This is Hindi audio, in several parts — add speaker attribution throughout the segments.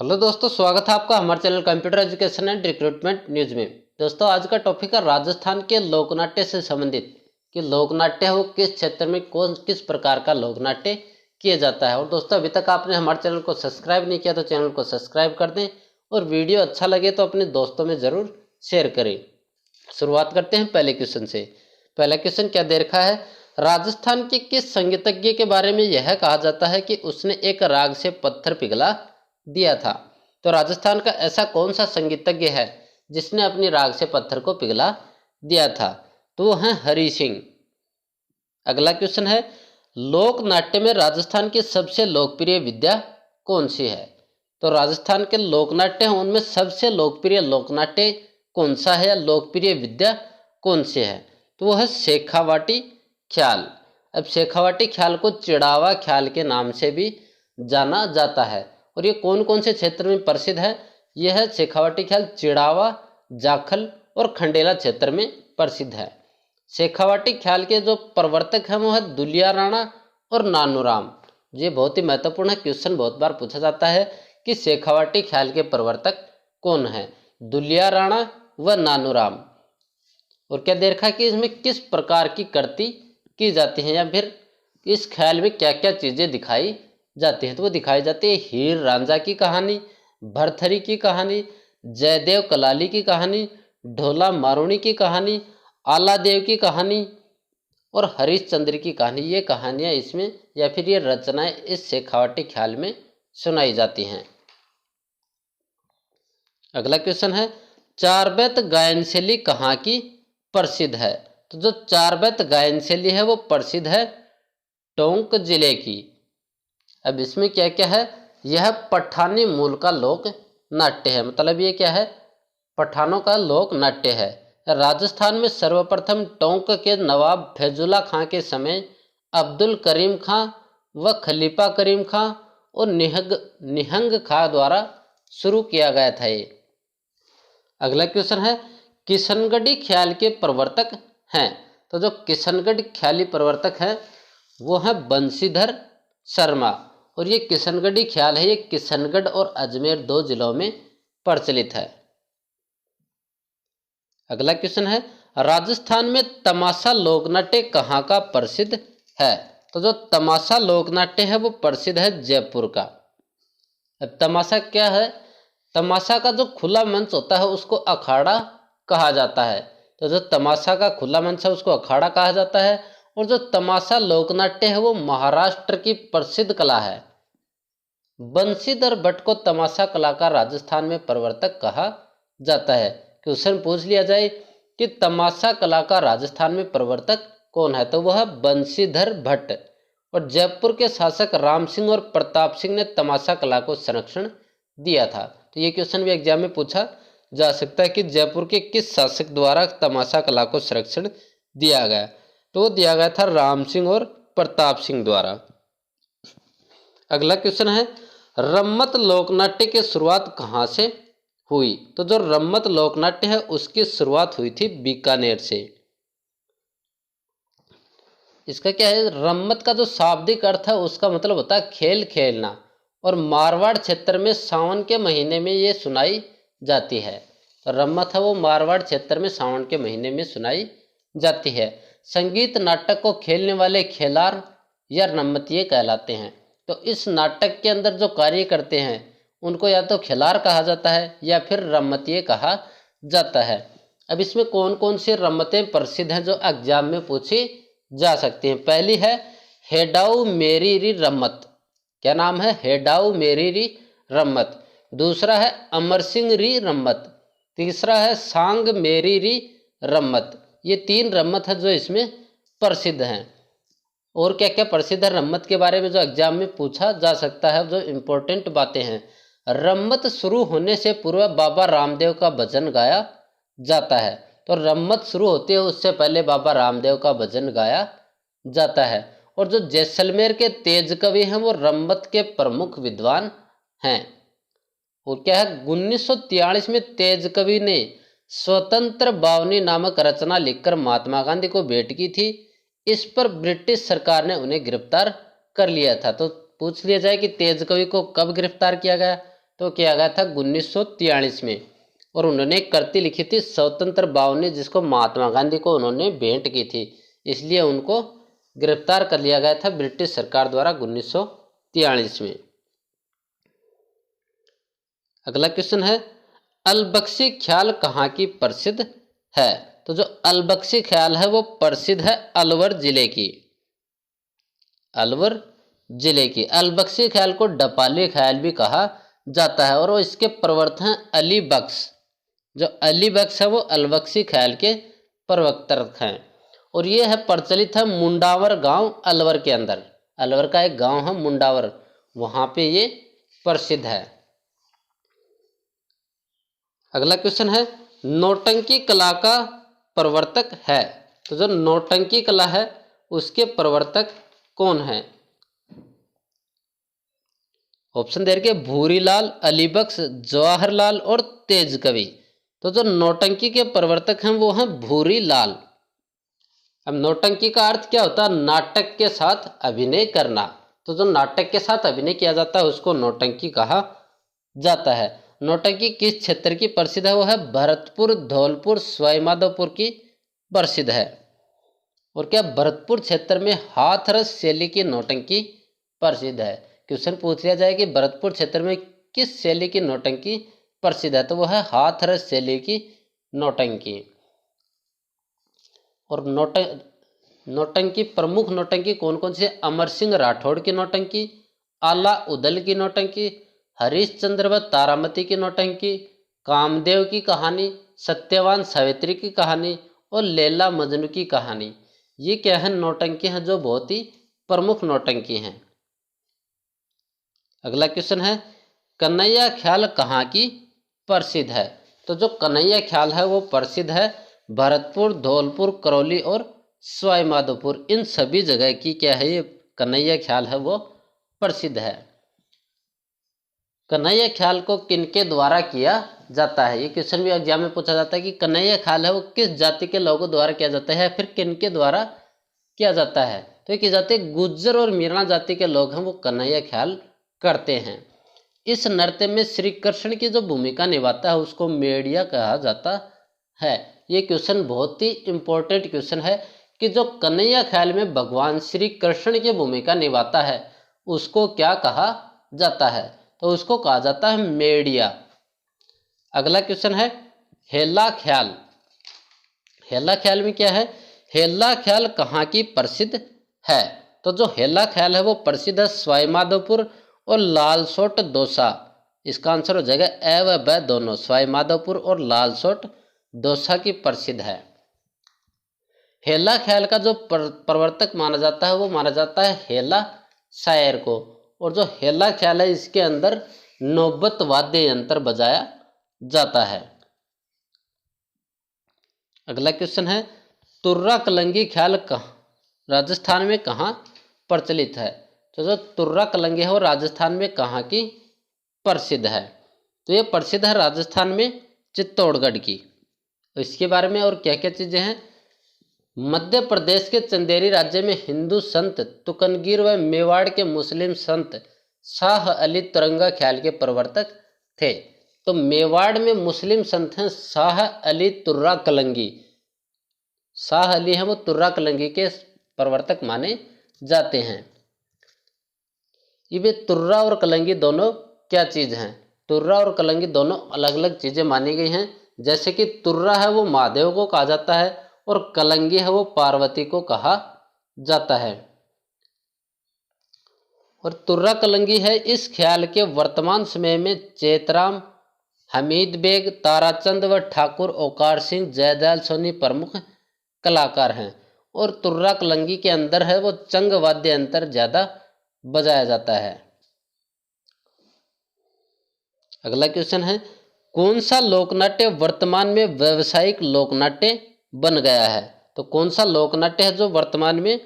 Speaker 1: हेलो दोस्तों, स्वागत है आपका हमारे channel computer education and recruitment news में। दोस्तों, आज का टॉपिक है राजस्थान के लोकनाट्य से संबंधित कि लोकनाट्य है वो किस क्षेत्र में कौन किस प्रकार का लोकनाट्य किया जाता है। और दोस्तों, अभी तक आपने हमारे चैनल को सब्सक्राइब नहीं किया तो चैनल को सब्सक्राइब कर दें और वीडियो अच्छा लगे तो अपने दोस्तों में ज़रूर शेयर करें। शुरुआत करते हैं पहले क्वेश्चन से। पहला क्वेश्चन क्या दे रखा है? राजस्थान के किस संगीतज्ञ के बारे में यह कहा जाता है कि उसने एक राग से पत्थर पिघला दिया था? तो राजस्थान का ऐसा कौन सा संगीतज्ञ है जिसने अपनी राग से पत्थर को पिघला दिया था? तो वो है हरि सिंह। अगला क्वेश्चन है, लोक नाट्य में राजस्थान की सबसे लोकप्रिय विद्या कौन सी है? तो राजस्थान के लोकनाट्य हैं उनमें सबसे लोकप्रिय लोकनाट्य कौन सा है या लोकप्रिय विद्या कौन सी है? तो वो है शेखावाटी ख्याल। अब शेखावाटी ख्याल को चिड़ावा ख्याल के नाम से भी जाना जाता है। और ये कौन कौन से क्षेत्र में प्रसिद्ध है? यह है शेखावाटी ख्याल चिड़ावा, जाखल और खंडेला क्षेत्र में प्रसिद्ध है। शेखावाटी ख्याल के जो प्रवर्तक हैं वो है दुलिया राणा और नानूराम। ये बहुत ही महत्वपूर्ण है, क्वेश्चन बहुत बार पूछा जाता है कि शेखावाटी ख्याल के प्रवर्तक कौन है? दुलिया राणा व नानूराम। और क्या दे रखा है कि इसमें किस प्रकार की कृति की जाती है या फिर इस ख्याल में क्या क्या चीज़ें दिखाई जाती हैं? तो वो दिखाई जाती है हीर रांझा की कहानी, भरथरी की कहानी, जयदेव कलाली की कहानी, ढोला मारुणी की कहानी, आलादेव की कहानी और हरिश्चंद्र की कहानी। ये कहानियाँ इसमें या फिर ये रचनाएं इस शेखावाटी ख्याल में सुनाई जाती हैं। अगला क्वेश्चन है, चारबैत गायन शैली कहाँ की प्रसिद्ध है? तो जो चारबैत गायन शैली है वो प्रसिद्ध है टोंक जिले की। अब इसमें क्या क्या है? यह पठानी मूल का लोक नाट्य है। मतलब ये क्या है? पठानों का लोक नाट्य है। राजस्थान में सर्वप्रथम टोंक के नवाब फैजुल्ला खां के समय अब्दुल करीम खां व खलीफा करीम खां और निहंग खां द्वारा शुरू किया गया था ये। अगला क्वेश्चन है, किशनगढ़ी ख्याल के प्रवर्तक हैं? तो जो किशनगढ़ ख्याली प्रवर्तक हैं वो है बंशीधर शर्मा। और ये किशनगढ़ी ख्याल है ये किशनगढ़ और अजमेर दो जिलों में प्रचलित है। अगला क्वेश्चन है, राजस्थान में तमाशा लोकनाट्य कहाँ का प्रसिद्ध है? तो जो तमाशा लोकनाट्य है वो प्रसिद्ध है जयपुर का। अब तमाशा क्या है? तमाशा का जो खुला मंच होता है उसको अखाड़ा कहा जाता है। तो जो तमाशा का खुला मंच है उसको अखाड़ा कहा जाता है। और जो तमाशा लोकनाट्य है वो महाराष्ट्र की प्रसिद्ध कला है। बंशीधर भट्ट को तमाशा कला का राजस्थान में प्रवर्तक कहा जाता है। क्वेश्चन पूछ लिया जाए कि तमाशा कला का राजस्थान में प्रवर्तक कौन है? तो वह बंशीधर भट्ट। और जयपुर के शासक राम सिंह और प्रताप सिंह ने तमाशा कला को संरक्षण दिया था। तो ये क्वेश्चन भी एग्जाम में पूछा जा सकता है कि जयपुर के किस शासक द्वारा तमाशा कला को संरक्षण दिया गया? तो दिया गया था राम सिंह और प्रताप सिंह द्वारा। अगला क्वेश्चन है, रम्मत लोकनाट्य की शुरुआत कहाँ से हुई? तो जो रम्मत लोकनाट्य है उसकी शुरुआत हुई थी बीकानेर से। इसका क्या है? रम्मत का जो शाब्दिक अर्थ है उसका मतलब होता है खेल खेलना। और मारवाड़ क्षेत्र में सावन के महीने में ये सुनाई जाती है। तो रम्मत है वो मारवाड़ क्षेत्र में सावन के महीने में सुनाई जाती है। संगीत नाटक को खेलने वाले खेलार या रम्मतिये कहलाते हैं। तो इस नाटक के अंदर जो कार्य करते हैं उनको या तो खिलार कहा जाता है या फिर रम्मतिये कहा जाता है। अब इसमें कौन कौन सी रम्मतें प्रसिद्ध हैं जो एग्जाम में पूछी जा सकती हैं? पहली है हेडाऊ मेरी री रम्मत। क्या नाम है? हेडाऊ मेरी री रम्मत। दूसरा है अमर सिंह री रम्मत। तीसरा है सांग मेरी री रम्मत। ये तीन रम्मत है जो इसमें प्रसिद्ध हैं। और क्या क्या प्रसिद्ध है रम्मत के बारे में जो एग्जाम में पूछा जा सकता है, जो इम्पोर्टेंट बातें हैं। रम्मत शुरू होने से पूर्व बाबा रामदेव का भजन गाया जाता है। तो रम्मत शुरू होती है उससे पहले बाबा रामदेव का भजन गाया जाता है। और जो जैसलमेर के तेज कवि हैं वो रम्मत के प्रमुख विद्वान हैं। और क्या है? 1943 में तेज कवि ने स्वतंत्र बावनी नामक रचना लिखकर महात्मा गांधी को भेंट की थी। इस पर ब्रिटिश सरकार ने उन्हें गिरफ्तार कर लिया था। तो पूछ लिया जाए कि तेज कवि को कब गिरफ्तार किया गया? तो किया गया था 1943 में। और उन्होंने एक कृति लिखी थी स्वतंत्र बावनी, जिसको महात्मा गांधी को उन्होंने भेंट की थी, इसलिए उनको गिरफ्तार कर लिया गया था ब्रिटिश सरकार द्वारा 1943 में। अगला क्वेश्चन है, अलबख्शी ख्याल कहाँ की प्रसिद्ध है? तो जो अलबख्शी ख्याल है वो प्रसिद्ध है अलवर जिले की। अलवर जिले की अलबख्शी ख्याल को डपाली ख्याल भी कहा जाता है, और वो इसके प्रवर्तक हैं अली बख्श। जो अली बख्श है वो अलबख्शी ख्याल के प्रवर्तक हैं, और ये है प्रचलित है मुंडावर गांव अलवर के अंदर। अलवर का एक गांव है मुंडावर, वहां पे ये प्रसिद्ध है। अगला क्वेश्चन है, नौटंकी कला का प्रवर्तक है? तो जो नौटंकी कला है उसके प्रवर्तक कौन है? ऑप्शन दे रखे भूरीलाल, अली बख्श, जवाहरलाल और तेज कवि। तो जो नौटंकी के प्रवर्तक हैं वो हैं भूरीलाल। अब नौटंकी का अर्थ क्या होता है? नाटक के साथ अभिनय करना। तो जो नाटक के साथ अभिनय किया जाता है उसको नौटंकी कहा जाता है। नौटंकी किस क्षेत्र की प्रसिद्ध है? वो है भरतपुर, धौलपुर, सवाईमाधोपुर की प्रसिद्ध है। और क्या भरतपुर क्षेत्र में हाथरस शैली की नौटंकी प्रसिद्ध है? क्वेश्चन पूछ लिया जाए कि भरतपुर क्षेत्र में किस शैली की नौटंकी प्रसिद्ध है, तो वो है हाथरस शैली की नौटंकी। और नौटंकी प्रमुख नौटंकी कौन कौन सी? अमर सिंह राठौड़ की नौटंकी, आला उदल की नौटंकी, हरिश्चंद्र व तारामती की नौटंकी, कामदेव की कहानी, सत्यवान सावित्री की कहानी और लैला मजनू की कहानी। ये क्या है? नौटंकी हैं जो बहुत ही प्रमुख नौटंकी हैं। अगला क्वेश्चन है, कन्हैया ख्याल कहाँ की प्रसिद्ध है? तो जो कन्हैया ख्याल है वो प्रसिद्ध है भरतपुर, धौलपुर, करौली और सवाईमाधोपुर। इन सभी जगह की क्या है? ये कन्हैया ख्याल है वो प्रसिद्ध है। कन्हैया ख्याल को किनके द्वारा किया जाता है? ये क्वेश्चन भी एग्जाम में पूछा जाता है कि कन्हैया ख्याल है वो किस जाति के लोगों द्वारा किया जाता है, फिर किनके द्वारा किया जाता है? तो ये की जाती है गुज्जर और मीणा जाति के लोग हैं वो कन्हैया ख्याल करते हैं। इस नृत्य में श्री कृष्ण की जो भूमिका निभाता है उसको मेड़िया कहा जाता है। ये क्वेश्चन बहुत ही इंपॉर्टेंट क्वेश्चन है कि जो कन्हैया ख्याल में भगवान श्री कृष्ण की भूमिका निभाता है उसको क्या कहा जाता है? तो उसको कहा जाता है मेड़िया। अगला क्वेश्चन है, हेला ख्याल। हेला ख्याल में क्या है? हेला ख्याल कहाँ की प्रसिद्ध है? तो जो हेला ख्याल है वो प्रसिद्ध है सवाईमाधोपुर और लालसोट दौसा। इसका आंसर हो जाएगा ए व ब दोनों, सवाईमाधोपुर और लालसोट दौसा की प्रसिद्ध है। हेला ख्याल का जो प्रवर्तक माना जाता है वो माना जाता है हेला शायर को। और जो हेला ख्याल है इसके अंदर नौबत वाद्य यंत्र बजाया जाता है। अगला क्वेश्चन है, तुर्रा कलंगी ख्याल राजस्थान में कहाँ प्रचलित है? तो जो तुर्रा कलंगी है वो राजस्थान में कहाँ की प्रसिद्ध है? तो ये प्रसिद्ध है राजस्थान में चित्तौड़गढ़ की। इसके बारे में और क्या क्या चीज़ें हैं? मध्य प्रदेश के चंदेरी राज्य में हिंदू संत तुकनगीर व मेवाड़ के मुस्लिम संत शाह अली तुरंगा ख्याल के प्रवर्तक थे। तो मेवाड़ में मुस्लिम संत हैं शाह अली तुर्रा कलंगी। शाह अली हैं वो तुर्रा कलंगी के प्रवर्तक माने जाते हैं। ये तुर्रा और कलंगी दोनों क्या चीज़ हैं? तुर्रा और कलंगी दोनों अलग अलग चीज़ें मानी गई हैं। जैसे कि तुर्रा है वो महादेव को कहा जाता है और कलंगी है वो पार्वती को कहा जाता है। और तुर्रा कलंगी है इस ख्याल के वर्तमान समय में चेतराम, हमीद बेग, ताराचंद व ठाकुर ओकार सिंह जयदयाल सोनी प्रमुख कलाकार हैं। और तुर्रा कलंगी के अंदर है वो चंग वाद्य यंत्र ज़्यादा बजाया जाता है। अगला क्वेश्चन है, कौन सा लोकनाट्य वर्तमान में व्यावसायिक लोकनाट्य बन गया है? तो कौन सा लोकनाट्य है जो वर्तमान में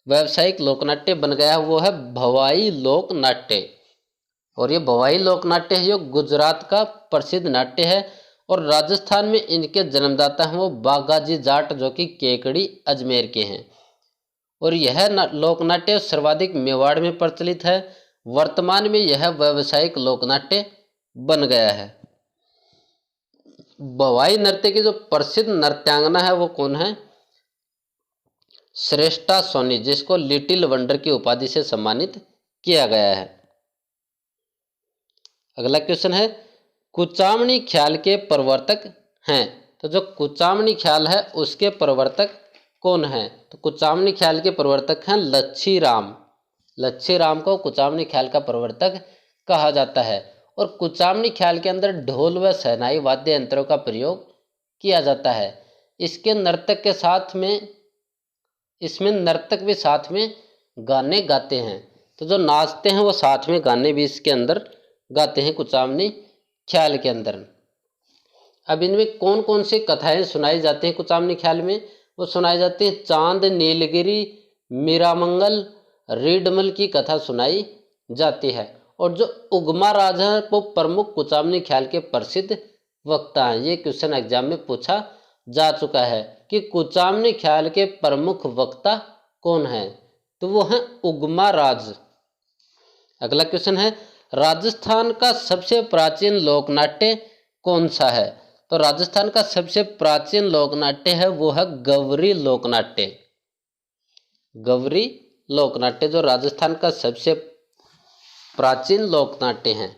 Speaker 1: व्यावसायिक लोकनाट्य बन गया है? वो है भवाई लोकनाट्य। और ये भवाई लोकनाट्य है जो गुजरात का प्रसिद्ध नाट्य है और राजस्थान में इनके जन्मदाता हैं वो बागाजी जाट जो कि केकड़ी अजमेर के हैं। और यह लोकनाट्य सर्वाधिक मेवाड़ में प्रचलित है। वर्तमान में यह व्यावसायिक लोकनाट्य बन गया है। भवाई नृत्य की जो प्रसिद्ध नृत्यांगना है वो कौन है? श्रेष्ठा सोनी, जिसको लिटिल वंडर की उपाधि से सम्मानित किया गया है। अगला क्वेश्चन है, कुचामणी ख्याल के प्रवर्तक हैं। तो जो कुचामणी ख्याल है उसके प्रवर्तक कौन हैं? तो कुचामणी ख्याल के प्रवर्तक हैं लच्छी राम। लच्छी राम को कुचामणी ख्याल का प्रवर्तक कहा जाता है। और कुचामणी ख्याल के अंदर ढोल व शहनाई वाद्य यंत्रों का प्रयोग किया जाता है। इसके नर्तक के साथ में इसमें नर्तक भी साथ में गाने गाते हैं। तो जो नाचते हैं वो साथ में गाने भी इसके अंदर गाते हैं कुचामणी ख्याल के अंदर। अब इनमें कौन कौन सी कथाएं सुनाई जाती हैं कुचामणी ख्याल में? वो सुनाई जाती है चांद, नीलगिरी, मीरामंगल, रीडमल की कथा सुनाई जाती है। और जो उगमा राज है वो प्रमुख कुचामणी ख्याल के प्रसिद्ध वक्ता हैं। ये क्वेश्चन एग्जाम में पूछा जा चुका है कि कुचामणी ख्याल के प्रमुख वक्ता कौन हैं? तो वो हैं उगमा राज। अगला क्वेश्चन है, राजस्थान का सबसे प्राचीन लोकनाट्य कौन सा है? तो राजस्थान का सबसे प्राचीन लोकनाट्य है वो है गवरी लोकनाट्य। गवरी लोकनाट्य जो राजस्थान का सबसे प्राचीन लोकनाट्य है।